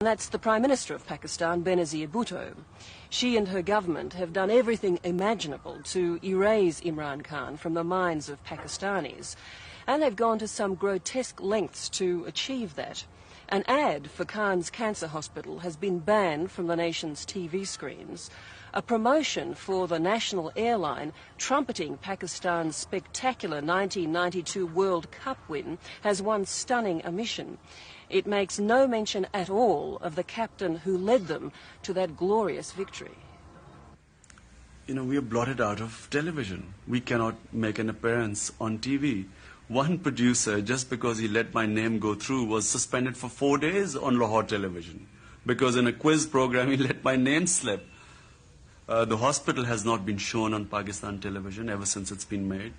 That's the Prime Minister of Pakistan, Benazir Bhutto. She and her government have done everything imaginable to erase Imran Khan from the minds of Pakistanis, and they've gone to some grotesque lengths to achieve that. An ad for Khan's cancer hospital has been banned from the nation's TV screens. A promotion for the national airline trumpeting Pakistan's spectacular 1992 World Cup win has one stunning omission. It makes no mention at all of the captain who led them to that glorious victory. You know, we are blotted out of television. We cannot make an appearance on TV. One producer, just because he let my name go through, was suspended for 4 days on Lahore television because in a quiz program he let my name slip. The hospital has not been shown on Pakistan television ever since it's been made.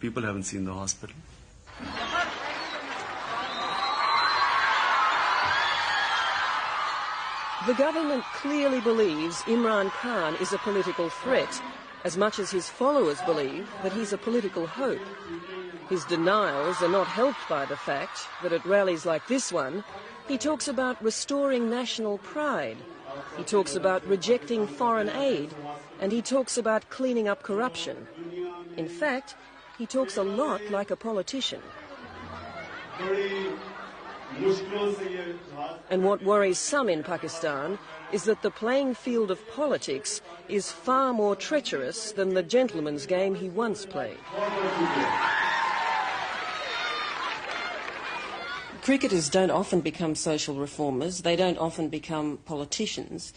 People haven't seen the hospital. The government clearly believes Imran Khan is a political threat, as much as his followers believe that he's a political hope. His denials are not helped by the fact that at rallies like this one, he talks about restoring national pride. He talks about rejecting foreign aid, and he talks about cleaning up corruption. In fact, he talks a lot like a politician. And what worries some in Pakistan is that the playing field of politics is far more treacherous than the gentleman's game he once played. Cricketers don't often become social reformers. They don't often become politicians.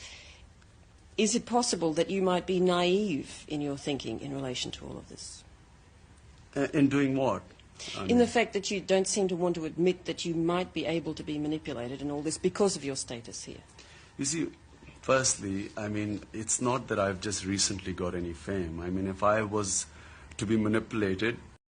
Is it possible that you might be naive in your thinking in relation to all of this? In doing what? In the fact that you don't seem to want to admit that you might be able to be manipulated in all this because of your status here. You see, firstly, I mean, it's not that I've just recently got any fame. I mean, if I was to be manipulated,